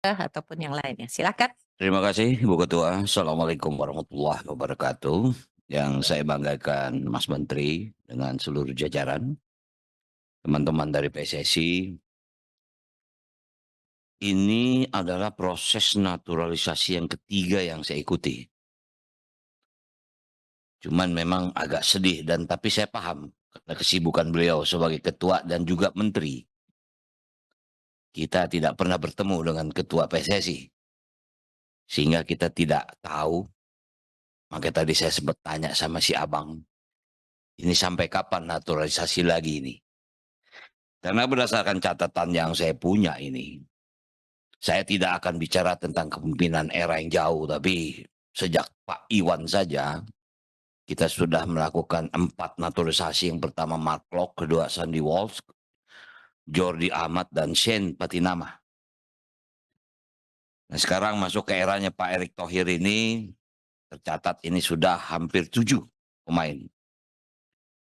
ataupun yang lainnya. Silakan. Terima kasih Ibu Ketua. Assalamualaikum warahmatullahi wabarakatuh. Yang saya banggakan Mas Menteri dengan seluruh jajaran, teman-teman dari PSSI. Ini adalah proses naturalisasi yang ketiga yang saya ikuti. Cuman memang agak sedih dan tapi saya paham karena kesibukan beliau sebagai ketua dan juga menteri. Kita tidak pernah bertemu dengan ketua PSSI. Sehingga kita tidak tahu. Makanya tadi saya sempat tanya sama si abang, ini sampai kapan naturalisasi lagi ini? Karena berdasarkan catatan yang saya punya ini, saya tidak akan bicara tentang kepemimpinan era yang jauh, tapi sejak Pak Iwan saja, kita sudah melakukan 4 naturalisasi. Yang pertama Mark Klok, kedua Sandy Walsh, Jordi Amat, dan Shane Patinama. Nah sekarang masuk ke eranya Pak Erick Thohir ini, tercatat ini sudah hampir 7 pemain.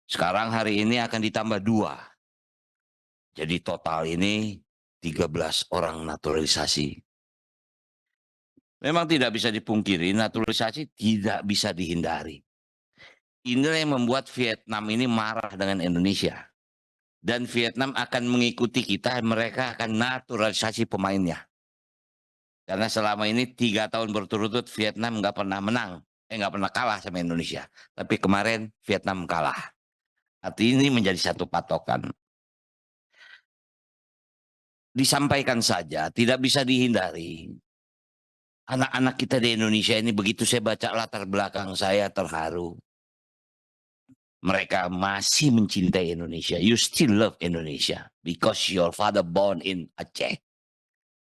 Sekarang hari ini akan ditambah 2. Jadi total ini 13 orang naturalisasi. Memang tidak bisa dipungkiri, naturalisasi tidak bisa dihindari. Inilah yang membuat Vietnam ini marah dengan Indonesia. Dan Vietnam akan mengikuti kita, mereka akan naturalisasi pemainnya. Karena selama ini 3 tahun berturut-turut Vietnam nggak pernah menang. Nggak pernah kalah sama Indonesia. Tapi kemarin Vietnam kalah. Artinya ini menjadi satu patokan. Disampaikan saja, tidak bisa dihindari. Anak-anak kita di Indonesia ini begitu saya baca latar belakang saya terharu. Mereka masih mencintai Indonesia. You still love Indonesia because your father born in Aceh.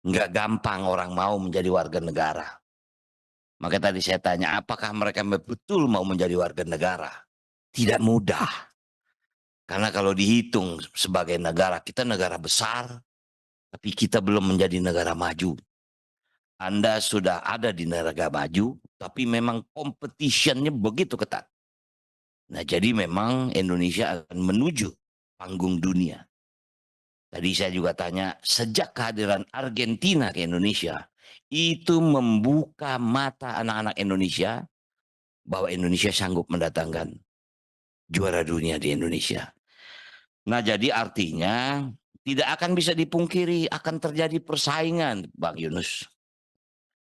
Nggak gampang orang mau menjadi warga negara. Maka tadi saya tanya, apakah mereka betul mau menjadi warga negara? Tidak mudah. Karena kalau dihitung sebagai negara, kita negara besar, tapi kita belum menjadi negara maju. Anda sudah ada di negara maju, tapi memang competition-nya begitu ketat. Nah, jadi memang Indonesia akan menuju panggung dunia. Tadi saya juga tanya, sejak kehadiran Argentina ke Indonesia, itu membuka mata anak-anak Indonesia bahwa Indonesia sanggup mendatangkan juara dunia di Indonesia. Nah, jadi artinya tidak akan bisa dipungkiri akan terjadi persaingan, Bang Yunus.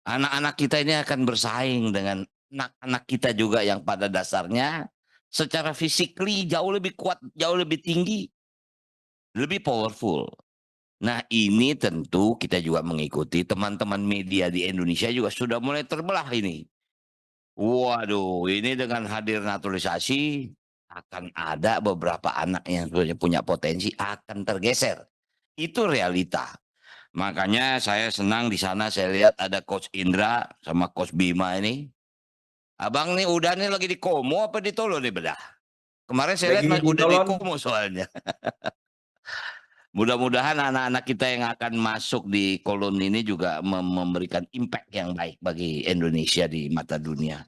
Anak-anak kita ini akan bersaing dengan anak-anak kita juga yang pada dasarnya secara physically jauh lebih kuat, jauh lebih tinggi, lebih powerful. Nah ini tentu kita juga mengikuti teman-teman media di Indonesia juga sudah mulai terbelah ini. Waduh, ini dengan hadir naturalisasi akan ada beberapa anak yang punya potensi akan tergeser. Itu realita. Makanya saya senang di sana saya lihat ada Coach Indra sama Coach Bima ini. Abang nih udah nih lagi di Komo apa di Tolo nih bedah? Kemarin saya lihat udah di Komo soalnya. Mudah-mudahan anak-anak kita yang akan masuk di kolon ini juga memberikan impact yang baik bagi Indonesia di mata dunia.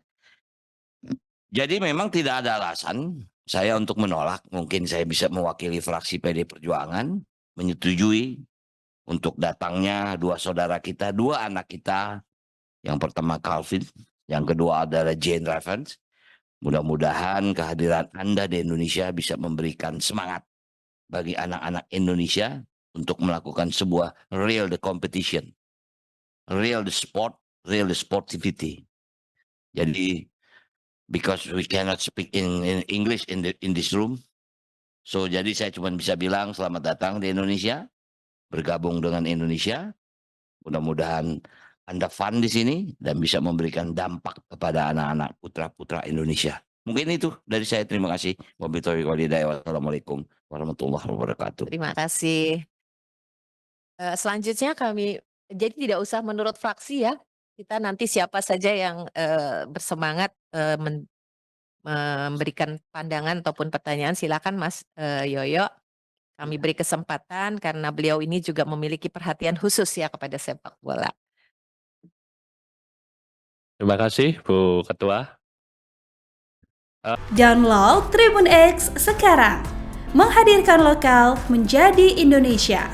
Jadi memang tidak ada alasan saya untuk menolak. Mungkin saya bisa mewakili fraksi PD Perjuangan menyetujui untuk datangnya 2 saudara kita, 2 anak kita. Yang pertama Calvin, yang kedua adalah Jane Revens. Mudah-mudahan kehadiran Anda di Indonesia bisa memberikan semangat bagi anak-anak Indonesia untuk melakukan sebuah real the competition, real the sport, real the sportivity. Jadi because we cannot speak in English in this room, so jadi saya cuma bisa bilang selamat datang di Indonesia, bergabung dengan Indonesia. Mudah-mudahan Anda fun di sini dan bisa memberikan dampak kepada anak-anak putra-putra Indonesia. Mungkin itu dari saya. Terima kasih. Wassalamualaikum warahmatullahi wabarakatuh. Terima kasih. Selanjutnya kami, jadi tidak usah menurut fraksi ya. Kita nanti siapa saja yang bersemangat memberikan pandangan ataupun pertanyaan silakan Mas Yoyo. Kami beri kesempatan karena beliau ini juga memiliki perhatian khusus ya kepada sepak bola. Terima kasih Bu Ketua. Download Tribun X sekarang, menghadirkan lokal menjadi Indonesia.